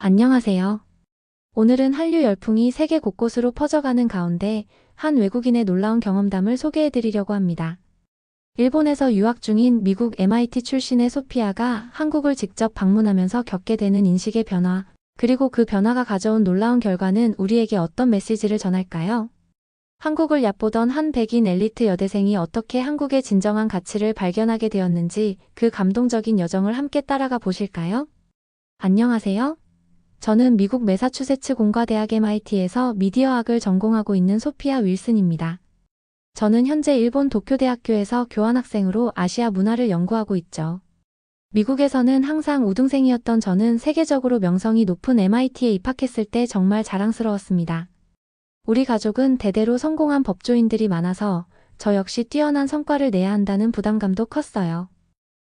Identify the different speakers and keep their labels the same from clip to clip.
Speaker 1: 안녕하세요. 오늘은 한류 열풍이 세계 곳곳으로 퍼져가는 가운데 한 외국인의 놀라운 경험담을 소개해드리려고 합니다. 일본에서 유학 중인 미국 MIT 출신의 소피아가 한국을 직접 방문하면서 겪게 되는 인식의 변화, 그리고 그 변화가 가져온 놀라운 결과는 우리에게 어떤 메시지를 전할까요? 한국을 얕보던 한 백인 엘리트 여대생이 어떻게 한국의 진정한 가치를 발견하게 되었는지 그 감동적인 여정을 함께 따라가 보실까요? 안녕하세요. 저는 미국 매사추세츠 공과대학 MIT에서 미디어학을 전공하고 있는 소피아 윌슨입니다. 저는 현재 일본 도쿄대학교에서 교환학생으로 아시아 문화를 연구하고 있죠. 미국에서는 항상 우등생이었던 저는 세계적으로 명성이 높은 MIT에 입학했을 때 정말 자랑스러웠습니다. 우리 가족은 대대로 성공한 법조인들이 많아서 저 역시 뛰어난 성과를 내야 한다는 부담감도 컸어요.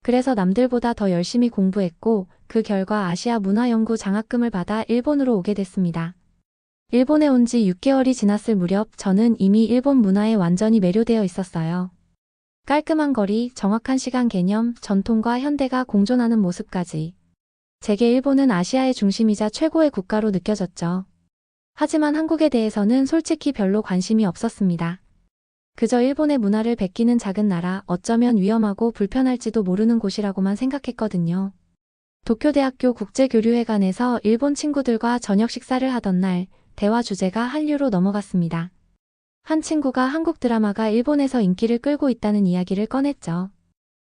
Speaker 1: 그래서 남들보다 더 열심히 공부했고 그 결과 아시아 문화연구 장학금을 받아 일본으로 오게 됐습니다. 일본에 온 지 6개월이 지났을 무렵 저는 이미 일본 문화에 완전히 매료되어 있었어요. 깔끔한 거리, 정확한 시간 개념, 전통과 현대가 공존하는 모습까지. 제게 일본은 아시아의 중심이자 최고의 국가로 느껴졌죠. 하지만 한국에 대해서는 솔직히 별로 관심이 없었습니다. 그저 일본의 문화를 베끼는 작은 나라, 어쩌면 위험하고 불편할지도 모르는 곳이라고만 생각했거든요. 도쿄대학교 국제교류회관에서 일본 친구들과 저녁 식사를 하던 날, 대화 주제가 한류로 넘어갔습니다. 한 친구가 한국 드라마가 일본에서 인기를 끌고 있다는 이야기를 꺼냈죠.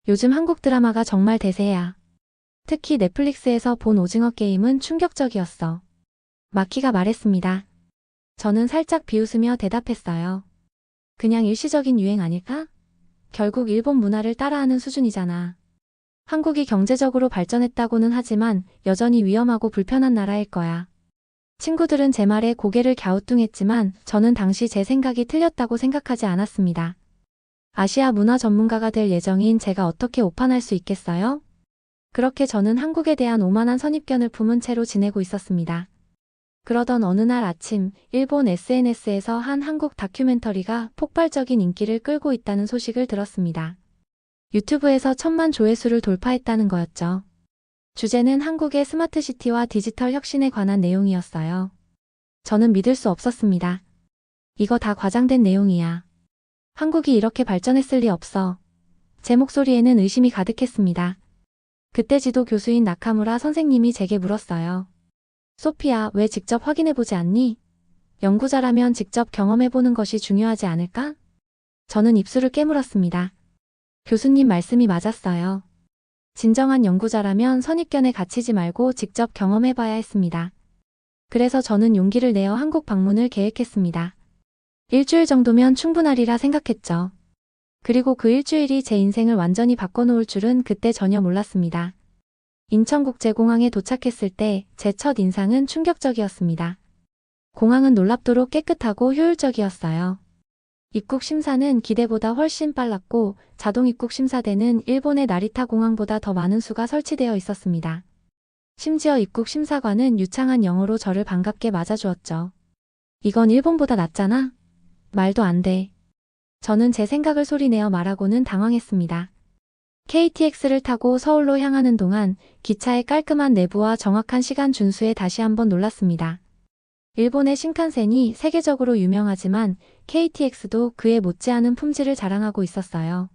Speaker 1: 요즘 한국 드라마가 정말 대세야. 특히 넷플릭스에서 본 오징어 게임은 충격적이었어. 마키가 말했습니다. 저는 살짝 비웃으며 대답했어요. 그냥 일시적인 유행 아닐까? 결국 일본 문화를 따라하는 수준이잖아. 한국이 경제적으로 발전했다고는 하지만 여전히 위험하고 불편한 나라일 거야. 친구들은 제 말에 고개를 갸우뚱했지만 저는 당시 제 생각이 틀렸다고 생각하지 않았습니다. 아시아 문화 전문가가 될 예정인 제가 어떻게 오판할 수 있겠어요? 그렇게 저는 한국에 대한 오만한 선입견을 품은 채로 지내고 있었습니다. 그러던 어느 날 아침, 일본 SNS에서 한 한국 다큐멘터리가 폭발적인 인기를 끌고 있다는 소식을 들었습니다. 유튜브에서 1000만 조회수를 돌파했다는 거였죠. 주제는 한국의 스마트시티와 디지털 혁신에 관한 내용이었어요. 저는 믿을 수 없었습니다. 이거 다 과장된 내용이야. 한국이 이렇게 발전했을 리 없어. 제 목소리에는 의심이 가득했습니다. 그때 지도 교수인 나카무라 선생님이 제게 물었어요. 소피아, 왜 직접 확인해보지 않니? 연구자라면 직접 경험해보는 것이 중요하지 않을까? 저는 입술을 깨물었습니다. 교수님 말씀이 맞았어요. 진정한 연구자라면 선입견에 갇히지 말고 직접 경험해봐야 했습니다. 그래서 저는 용기를 내어 한국 방문을 계획했습니다. 일주일 정도면 충분하리라 생각했죠. 그리고 그 일주일이 제 인생을 완전히 바꿔놓을 줄은 그때 전혀 몰랐습니다. 인천국제공항에 도착했을 때 제 첫 인상은 충격적이었습니다. 공항은 놀랍도록 깨끗하고 효율적이었어요. 입국 심사는 기대보다 훨씬 빨랐고 자동 입국 심사대는 일본의 나리타 공항보다 더 많은 수가 설치되어 있었습니다. 심지어 입국 심사관은 유창한 영어로 저를 반갑게 맞아주었죠. 이건 일본보다 낫잖아? 말도 안 돼. 저는 제 생각을 소리내어 말하고는 당황했습니다. KTX를 타고 서울로 향하는 동안 기차의 깔끔한 내부와 정확한 시간 준수에 다시 한번 놀랐습니다. 일본의 신칸센이 세계적으로 유명하지만 KTX도 그에 못지않은 품질을 자랑하고 있었어요.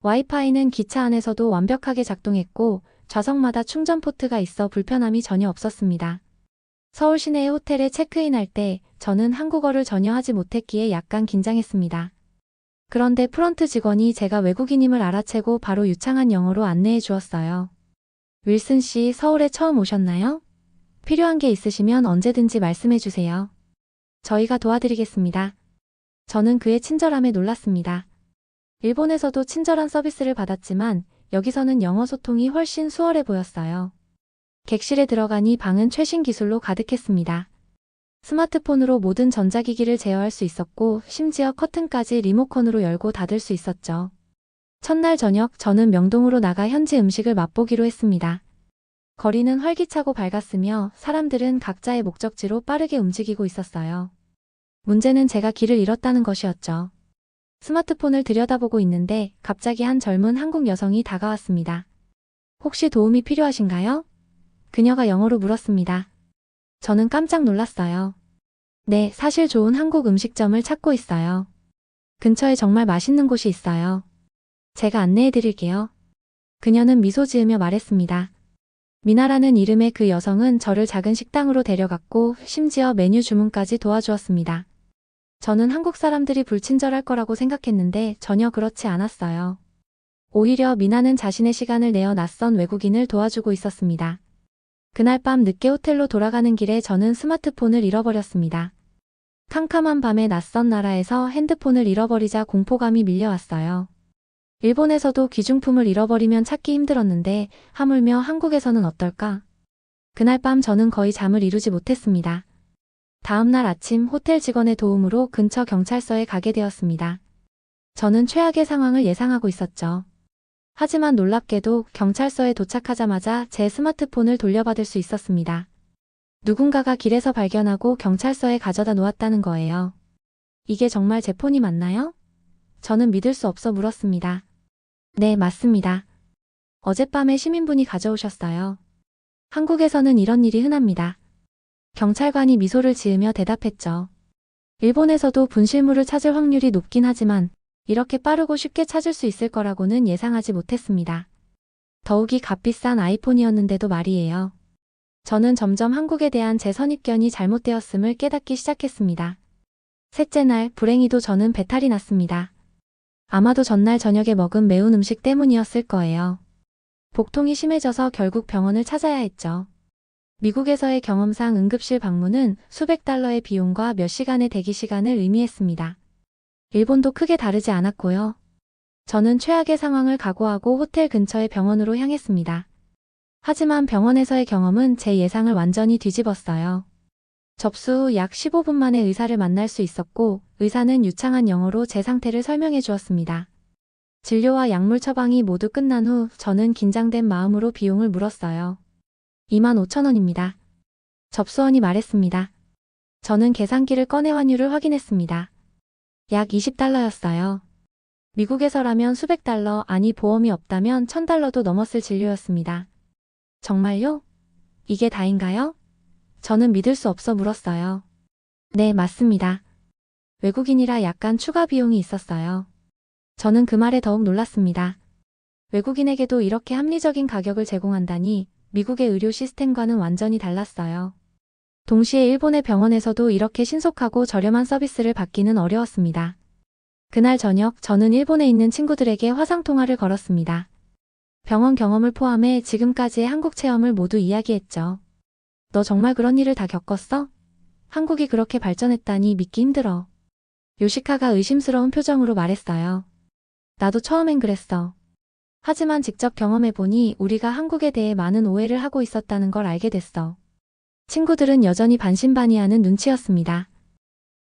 Speaker 1: 와이파이는 기차 안에서도 완벽하게 작동했고 좌석마다 충전 포트가 있어 불편함이 전혀 없었습니다. 서울 시내의 호텔에 체크인할 때 저는 한국어를 전혀 하지 못했기에 약간 긴장했습니다. 그런데 프런트 직원이 제가 외국인임을 알아채고 바로 유창한 영어로 안내해 주었어요. 윌슨 씨, 서울에 처음 오셨나요? 필요한 게 있으시면 언제든지 말씀해 주세요. 저희가 도와드리겠습니다. 저는 그의 친절함에 놀랐습니다. 일본에서도 친절한 서비스를 받았지만 여기서는 영어 소통이 훨씬 수월해 보였어요. 객실에 들어가니 방은 최신 기술로 가득했습니다. 스마트폰으로 모든 전자기기를 제어할 수 있었고 심지어 커튼까지 리모컨으로 열고 닫을 수 있었죠. 첫날 저녁 저는 명동으로 나가 현지 음식을 맛보기로 했습니다. 거리는 활기차고 밝았으며 사람들은 각자의 목적지로 빠르게 움직이고 있었어요. 문제는 제가 길을 잃었다는 것이었죠. 스마트폰을 들여다보고 있는데 갑자기 한 젊은 한국 여성이 다가왔습니다. 혹시 도움이 필요하신가요? 그녀가 영어로 물었습니다. 저는 깜짝 놀랐어요. 네, 사실 좋은 한국 음식점을 찾고 있어요. 근처에 정말 맛있는 곳이 있어요. 제가 안내해 드릴게요. 그녀는 미소 지으며 말했습니다. 미나라는 이름의 그 여성은 저를 작은 식당으로 데려갔고 심지어 메뉴 주문까지 도와주었습니다. 저는 한국 사람들이 불친절할 거라고 생각했는데 전혀 그렇지 않았어요. 오히려 미나는 자신의 시간을 내어 낯선 외국인을 도와주고 있었습니다. 그날 밤 늦게 호텔로 돌아가는 길에 저는 스마트폰을 잃어버렸습니다. 캄캄한 밤에 낯선 나라에서 핸드폰을 잃어버리자 공포감이 밀려왔어요. 일본에서도 귀중품을 잃어버리면 찾기 힘들었는데 하물며 한국에서는 어떨까? 그날 밤 저는 거의 잠을 이루지 못했습니다. 다음날 아침 호텔 직원의 도움으로 근처 경찰서에 가게 되었습니다. 저는 최악의 상황을 예상하고 있었죠. 하지만 놀랍게도 경찰서에 도착하자마자 제 스마트폰을 돌려받을 수 있었습니다. 누군가가 길에서 발견하고 경찰서에 가져다 놓았다는 거예요. 이게 정말 제 폰이 맞나요? 저는 믿을 수 없어 물었습니다. 네, 맞습니다. 어젯밤에 시민분이 가져오셨어요. 한국에서는 이런 일이 흔합니다. 경찰관이 미소를 지으며 대답했죠. 일본에서도 분실물을 찾을 확률이 높긴 하지만 이렇게 빠르고 쉽게 찾을 수 있을 거라고는 예상하지 못했습니다. 더욱이 값비싼 아이폰이었는데도 말이에요. 저는 점점 한국에 대한 제 선입견이 잘못되었음을 깨닫기 시작했습니다. 셋째 날, 불행히도 저는 배탈이 났습니다. 아마도 전날 저녁에 먹은 매운 음식 때문이었을 거예요. 복통이 심해져서 결국 병원을 찾아야 했죠. 미국에서의 경험상 응급실 방문은 수백 달러의 비용과 몇 시간의 대기 시간을 의미했습니다. 일본도 크게 다르지 않았고요. 저는 최악의 상황을 각오하고 호텔 근처의 병원으로 향했습니다. 하지만 병원에서의 경험은 제 예상을 완전히 뒤집었어요. 접수 후 약 15분 만에 의사를 만날 수 있었고 의사는 유창한 영어로 제 상태를 설명해 주었습니다. 진료와 약물 처방이 모두 끝난 후 저는 긴장된 마음으로 비용을 물었어요. 25,000원입니다. 접수원이 말했습니다. 저는 계산기를 꺼내 환율을 확인했습니다. 약 20달러였어요. 미국에서라면 수백 달러, 아니 보험이 없다면 1000달러도 넘었을 진료였습니다. 정말요? 이게 다인가요? 저는 믿을 수 없어 물었어요. 네, 맞습니다. 외국인이라 약간 추가 비용이 있었어요. 저는 그 말에 더욱 놀랐습니다. 외국인에게도 이렇게 합리적인 가격을 제공한다니 미국의 의료 시스템과는 완전히 달랐어요. 동시에 일본의 병원에서도 이렇게 신속하고 저렴한 서비스를 받기는 어려웠습니다. 그날 저녁 저는 일본에 있는 친구들에게 화상통화를 걸었습니다. 병원 경험을 포함해 지금까지의 한국 체험을 모두 이야기했죠. 너 정말 그런 일을 다 겪었어? 한국이 그렇게 발전했다니 믿기 힘들어. 요시카가 의심스러운 표정으로 말했어요. 나도 처음엔 그랬어. 하지만 직접 경험해보니 우리가 한국에 대해 많은 오해를 하고 있었다는 걸 알게 됐어. 친구들은 여전히 반신반의하는 눈치였습니다.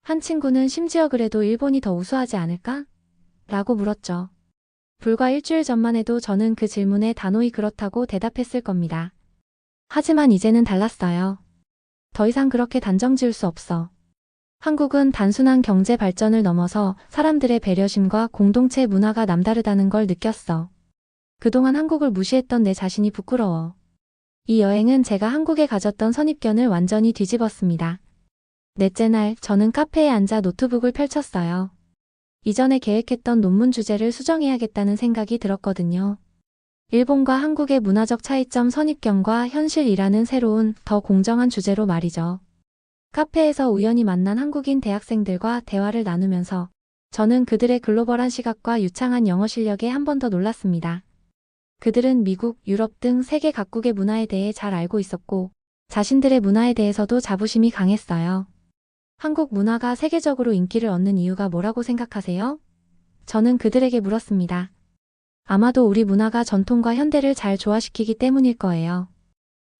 Speaker 1: 한 친구는 심지어 그래도 일본이 더 우수하지 않을까? 라고 물었죠. 불과 일주일 전만 해도 저는 그 질문에 단호히 그렇다고 대답했을 겁니다. 하지만 이제는 달랐어요. 더 이상 그렇게 단정 지을 수 없어. 한국은 단순한 경제 발전을 넘어서 사람들의 배려심과 공동체 문화가 남다르다는 걸 느꼈어. 그동안 한국을 무시했던 내 자신이 부끄러워. 이 여행은 제가 한국에 가졌던 선입견을 완전히 뒤집었습니다. 넷째 날, 저는 카페에 앉아 노트북을 펼쳤어요. 이전에 계획했던 논문 주제를 수정해야겠다는 생각이 들었거든요. 일본과 한국의 문화적 차이점 선입견과 현실이라는 새로운, 더 공정한 주제로 말이죠. 카페에서 우연히 만난 한국인 대학생들과 대화를 나누면서 저는 그들의 글로벌한 시각과 유창한 영어 실력에 한 번 더 놀랐습니다. 그들은 미국, 유럽 등 세계 각국의 문화에 대해 잘 알고 있었고 자신들의 문화에 대해서도 자부심이 강했어요. 한국 문화가 세계적으로 인기를 얻는 이유가 뭐라고 생각하세요? 저는 그들에게 물었습니다. 아마도 우리 문화가 전통과 현대를 잘 조화시키기 때문일 거예요.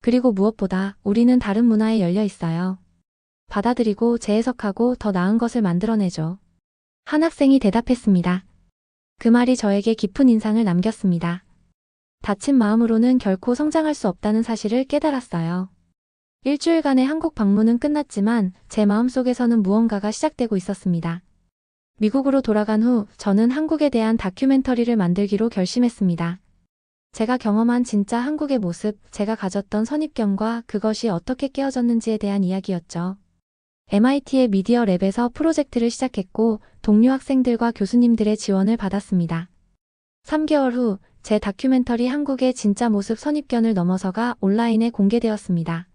Speaker 1: 그리고 무엇보다 우리는 다른 문화에 열려 있어요. 받아들이고 재해석하고 더 나은 것을 만들어내죠. 한 학생이 대답했습니다. 그 말이 저에게 깊은 인상을 남겼습니다. 다친 마음으로는 결코 성장할 수 없다는 사실을 깨달았어요. 일주일간의 한국 방문은 끝났지만 제 마음속에서는 무언가가 시작되고 있었습니다. 미국으로 돌아간 후 저는 한국에 대한 다큐멘터리를 만들기로 결심했습니다. 제가 경험한 진짜 한국의 모습, 제가 가졌던 선입견과 그것이 어떻게 깨어졌는지에 대한 이야기였죠. MIT의 미디어 랩에서 프로젝트를 시작했고 동료 학생들과 교수님들의 지원을 받았습니다. 3개월 후 제 다큐멘터리 한국의 진짜 모습 선입견을 넘어서가 온라인에 공개되었습니다.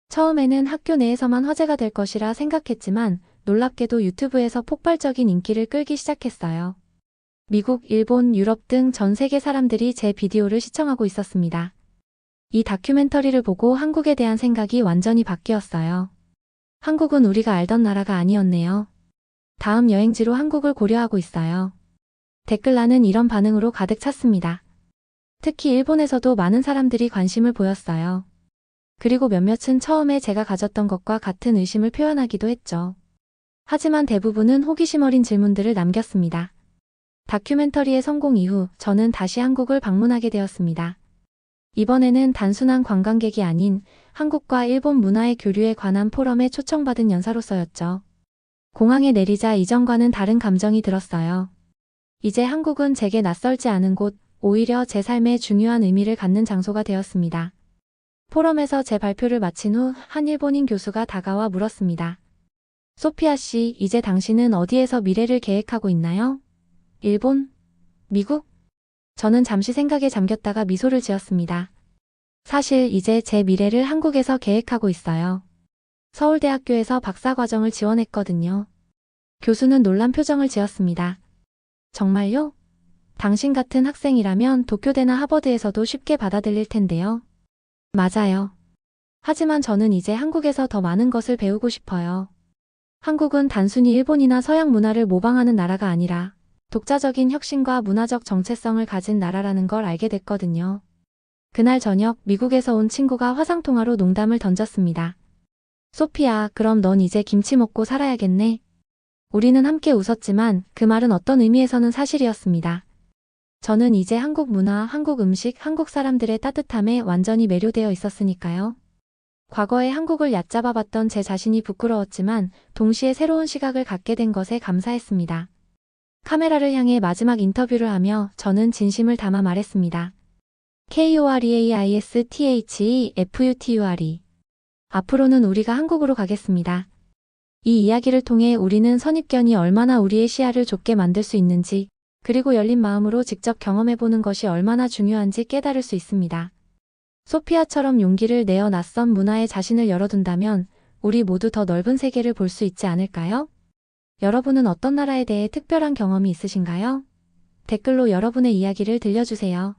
Speaker 1: 처음에는 학교 내에서만 화제가 될 것이라 생각했지만 놀랍게도 유튜브에서 폭발적인 인기를 끌기 시작했어요. 미국, 일본, 유럽 등 전 세계 사람들이 제 비디오를 시청하고 있었습니다. 이 다큐멘터리를 보고 한국에 대한 생각이 완전히 바뀌었어요. 한국은 우리가 알던 나라가 아니었네요. 다음 여행지로 한국을 고려하고 있어요. 댓글란은 이런 반응으로 가득 찼습니다. 특히 일본에서도 많은 사람들이 관심을 보였어요. 그리고 몇몇은 처음에 제가 가졌던 것과 같은 의심을 표현하기도 했죠. 하지만 대부분은 호기심 어린 질문들을 남겼습니다. 다큐멘터리의 성공 이후 저는 다시 한국을 방문하게 되었습니다. 이번에는 단순한 관광객이 아닌 한국과 일본 문화의 교류에 관한 포럼에 초청받은 연사로서였죠. 공항에 내리자 이전과는 다른 감정이 들었어요. 이제 한국은 제게 낯설지 않은 곳, 오히려 제 삶에 중요한 의미를 갖는 장소가 되었습니다. 포럼에서 제 발표를 마친 후 한 일본인 교수가 다가와 물었습니다. 소피아 씨, 이제 당신은 어디에서 미래를 계획하고 있나요? 일본? 미국? 저는 잠시 생각에 잠겼다가 미소를 지었습니다. 사실 이제 제 미래를 한국에서 계획하고 있어요. 서울대학교에서 박사과정을 지원했거든요. 교수는 놀란 표정을 지었습니다. 정말요? 당신 같은 학생이라면 도쿄대나 하버드에서도 쉽게 받아들일 텐데요. 맞아요. 하지만 저는 이제 한국에서 더 많은 것을 배우고 싶어요. 한국은 단순히 일본이나 서양 문화를 모방하는 나라가 아니라 독자적인 혁신과 문화적 정체성을 가진 나라라는 걸 알게 됐거든요. 그날 저녁 미국에서 온 친구가 화상통화로 농담을 던졌습니다. 소피아, 그럼 넌 이제 김치 먹고 살아야겠네. 우리는 함께 웃었지만 그 말은 어떤 의미에서는 사실이었습니다. 저는 이제 한국 문화, 한국 음식, 한국 사람들의 따뜻함에 완전히 매료되어 있었으니까요. 과거에 한국을 얕잡아봤던 제 자신이 부끄러웠지만 동시에 새로운 시각을 갖게 된 것에 감사했습니다. 카메라를 향해 마지막 인터뷰를 하며 저는 진심을 담아 말했습니다. KOREAISTHEFUTURE. 앞으로는 우리가 한국으로 가겠습니다. 이 이야기를 통해 우리는 선입견이 얼마나 우리의 시야를 좁게 만들 수 있는지, 그리고 열린 마음으로 직접 경험해보는 것이 얼마나 중요한지 깨달을 수 있습니다. 소피아처럼 용기를 내어 낯선 문화에 자신을 열어둔다면 우리 모두 더 넓은 세계를 볼 수 있지 않을까요? 여러분은 어떤 나라에 대해 특별한 경험이 있으신가요? 댓글로 여러분의 이야기를 들려주세요.